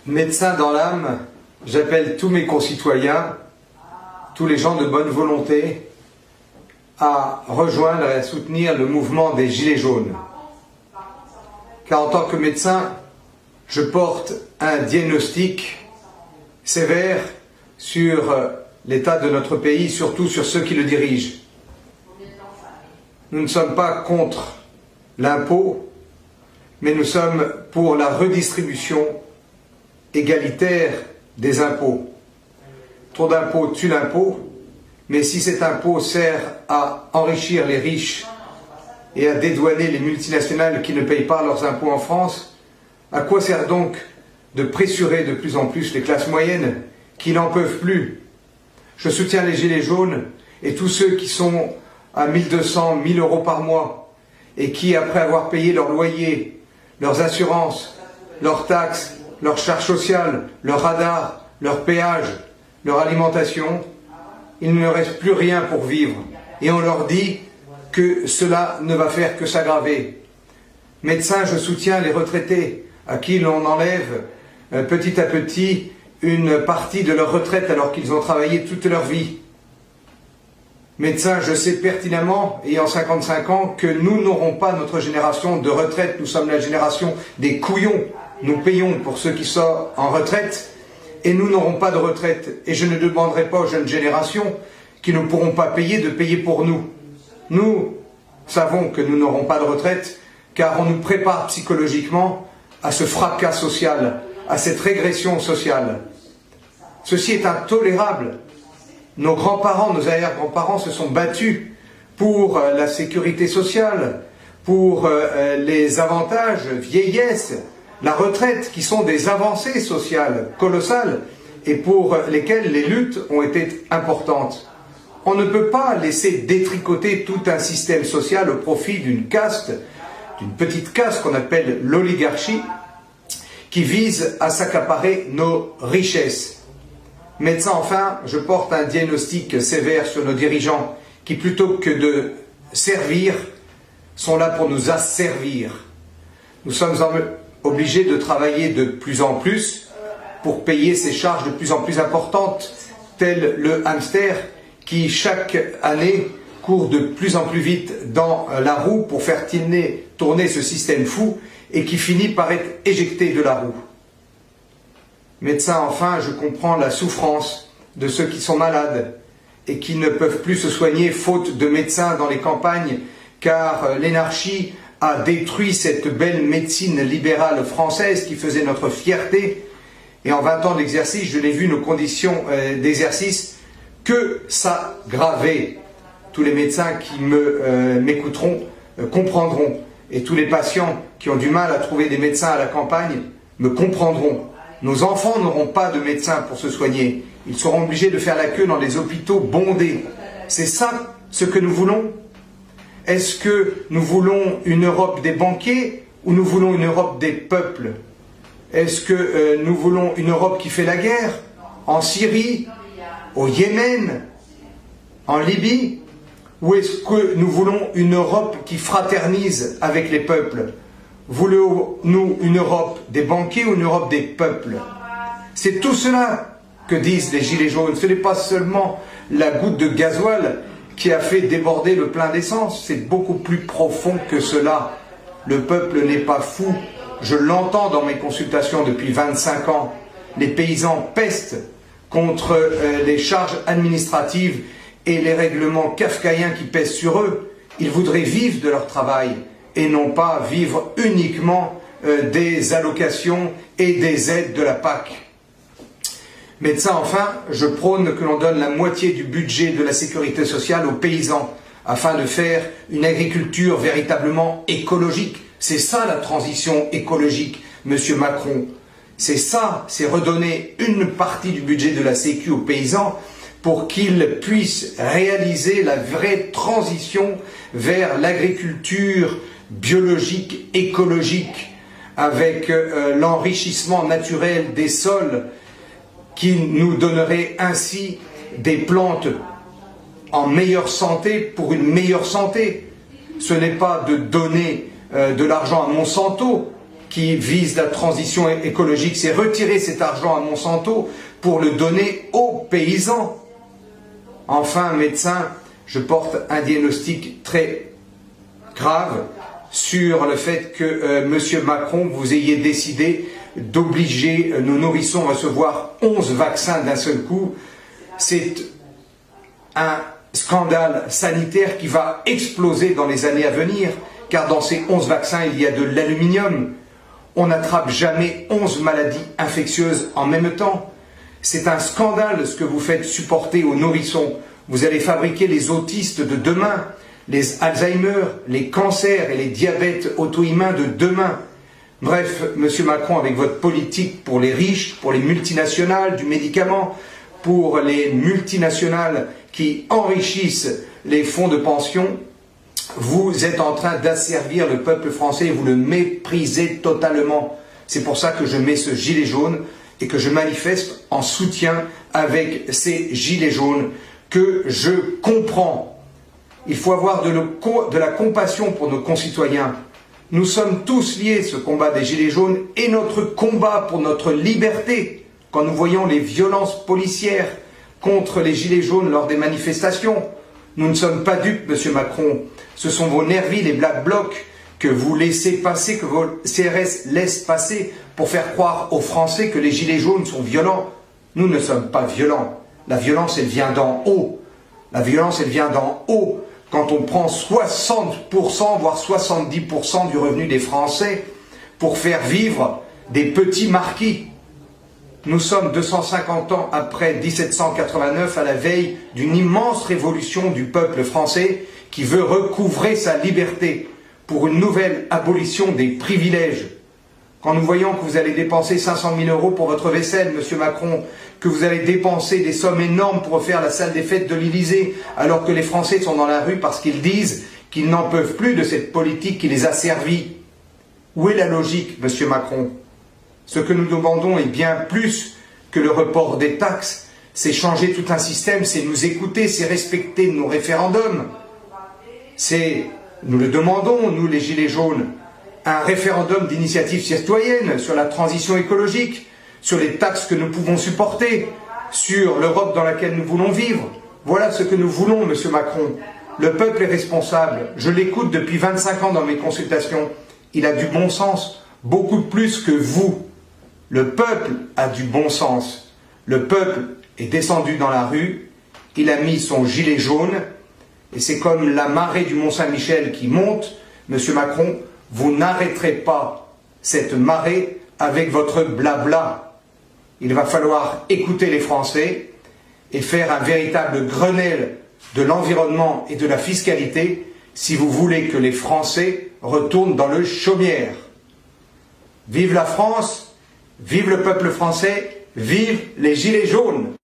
Médecin dans l'âme, j'appelle tous mes concitoyens, tous les gens de bonne volonté, à rejoindre et à soutenir le mouvement des Gilets jaunes. Car en tant que médecin, je porte un diagnostic sévère sur l'état de notre pays, surtout sur ceux qui le dirigent. Nous ne sommes pas contre l'impôt, mais nous sommes pour la redistribution égalitaire des impôts. Trop d'impôts tue l'impôt, mais si cet impôt sert à enrichir les riches et à dédouaner les multinationales qui ne payent pas leurs impôts en France, à quoi sert donc de pressurer de plus en plus les classes moyennes qui n'en peuvent plus? Je soutiens les Gilets jaunes et tous ceux qui sont à 1200, 1000 euros par mois et qui, après avoir payé leur loyer, leurs assurances, leurs taxes, leurs charges sociales, leurs radars, leurs péages, leur alimentation, il ne reste plus rien pour vivre. Et on leur dit que cela ne va faire que s'aggraver. Médecin, je soutiens les retraités à qui l'on enlève petit à petit une partie de leur retraite alors qu'ils ont travaillé toute leur vie. Médecin, je sais pertinemment, ayant 55 ans, que nous n'aurons pas notre génération de retraite. Nous sommes la génération des couillons. Nous payons pour ceux qui sont en retraite et nous n'aurons pas de retraite. Et je ne demanderai pas aux jeunes générations qui ne pourront pas payer de payer pour nous. Nous savons que nous n'aurons pas de retraite car on nous prépare psychologiquement à ce fracas social, à cette régression sociale. Ceci est intolérable. Nos grands-parents, nos arrière-grands-parents se sont battus pour la sécurité sociale, pour les avantages vieillesse, la retraite, qui sont des avancées sociales colossales et pour lesquelles les luttes ont été importantes. On ne peut pas laisser détricoter tout un système social au profit d'une caste, d'une petite caste qu'on appelle l'oligarchie, qui vise à s'accaparer nos richesses. Médecin, enfin, je porte un diagnostic sévère sur nos dirigeants qui, plutôt que de servir, sont là pour nous asservir. Nous sommes obligés de travailler de plus en plus pour payer ces charges de plus en plus importantes, tel le hamster qui, chaque année, court de plus en plus vite dans la roue pour faire tourner ce système fou et qui finit par être éjecté de la roue. Médecin, enfin, je comprends la souffrance de ceux qui sont malades et qui ne peuvent plus se soigner faute de médecins dans les campagnes, car l'énarchie a détruit cette belle médecine libérale française qui faisait notre fierté. Et en 20 ans d'exercice, je l'ai vu, nos conditions d'exercice, que ça gravait. Tous les médecins qui m'écouteront comprendront. Et tous les patients qui ont du mal à trouver des médecins à la campagne me comprendront. Nos enfants n'auront pas de médecins pour se soigner. Ils seront obligés de faire la queue dans les hôpitaux bondés. C'est ça ce que nous voulons? Est-ce que nous voulons une Europe des banquiers ou nous voulons une Europe des peuples? Est-ce que nous voulons une Europe qui fait la guerre en Syrie, au Yémen, en Libye? Ou est-ce que nous voulons une Europe qui fraternise avec les peuples? Voulons-nous une Europe des banquiers ou une Europe des peuples? C'est tout cela que disent les Gilets jaunes. Ce n'est pas seulement la goutte de gasoil qui a fait déborder le plein d'essence. C'est beaucoup plus profond que cela. Le peuple n'est pas fou. Je l'entends dans mes consultations depuis 25 ans. Les paysans pestent contre les charges administratives et les règlements kafkaïens qui pèsent sur eux. Ils voudraient vivre de leur travail et non pas vivre uniquement des allocations et des aides de la PAC. Médecin, enfin, je prône que l'on donne la moitié du budget de la sécurité sociale aux paysans, afin de faire une agriculture véritablement écologique. C'est ça la transition écologique, Monsieur Macron. C'est ça, c'est redonner une partie du budget de la Sécu aux paysans pour qu'ils puissent réaliser la vraie transition vers l'agriculture biologique, écologique, avec l'enrichissement naturel des sols qui nous donnerait ainsi des plantes en meilleure santé pour une meilleure santé. Ce n'est pas de donner de l'argent à Monsanto qui vise la transition écologique, c'est retirer cet argent à Monsanto pour le donner aux paysans. Enfin, médecin, je porte un diagnostic très grave sur le fait que M. Macron, vous ayez décidé d'obliger nos nourrissons à recevoir 11 vaccins d'un seul coup. C'est un scandale sanitaire qui va exploser dans les années à venir, car dans ces 11 vaccins, il y a de l'aluminium. On n'attrape jamais 11 maladies infectieuses en même temps. C'est un scandale ce que vous faites supporter aux nourrissons. Vous allez fabriquer les autistes de demain, les Alzheimer, les cancers et les diabètes auto-immuns de demain. Bref, Monsieur Macron, avec votre politique pour les riches, pour les multinationales du médicament, pour les multinationales qui enrichissent les fonds de pension, vous êtes en train d'asservir le peuple français et vous le méprisez totalement. C'est pour ça que je mets ce gilet jaune et que je manifeste en soutien avec ces gilets jaunes que je comprends. Il faut avoir de la compassion pour nos concitoyens. Nous sommes tous liés, ce combat des gilets jaunes, et notre combat pour notre liberté. Quand nous voyons les violences policières contre les gilets jaunes lors des manifestations, nous ne sommes pas dupes, Monsieur Macron. Ce sont vos nervis, les Black Blocs, que vous laissez passer, que vos CRS laissent passer pour faire croire aux Français que les gilets jaunes sont violents. Nous ne sommes pas violents. La violence, elle vient d'en haut. La violence, elle vient d'en haut. Quand on prend 60%, voire 70% du revenu des Français pour faire vivre des petits marquis. Nous sommes 250 ans après 1789, à la veille d'une immense révolution du peuple français qui veut recouvrer sa liberté pour une nouvelle abolition des privilèges. Quand nous voyons que vous allez dépenser 500 000 € pour votre vaisselle, Monsieur Macron, que vous allez dépenser des sommes énormes pour refaire la salle des fêtes de l'Élysée, alors que les Français sont dans la rue parce qu'ils disent qu'ils n'en peuvent plus de cette politique qui les a servis. Où est la logique, Monsieur Macron? Ce que nous demandons est bien plus que le report des taxes, c'est changer tout un système, c'est nous écouter, c'est respecter nos référendums. Nous le demandons, nous les Gilets jaunes, un référendum d'initiative citoyenne sur la transition écologique, sur les taxes que nous pouvons supporter, sur l'Europe dans laquelle nous voulons vivre. Voilà ce que nous voulons, Monsieur Macron. Le peuple est responsable. Je l'écoute depuis 25 ans dans mes consultations. Il a du bon sens, beaucoup plus que vous. Le peuple a du bon sens. Le peuple est descendu dans la rue, il a mis son gilet jaune, et c'est comme la marée du Mont-Saint-Michel qui monte. Monsieur Macron, vous n'arrêterez pas cette marée avec votre blabla. Il va falloir écouter les Français et faire un véritable Grenelle de l'environnement et de la fiscalité si vous voulez que les Français retournent dans le chaumière. Vive la France, vive le peuple français, vive les Gilets jaunes!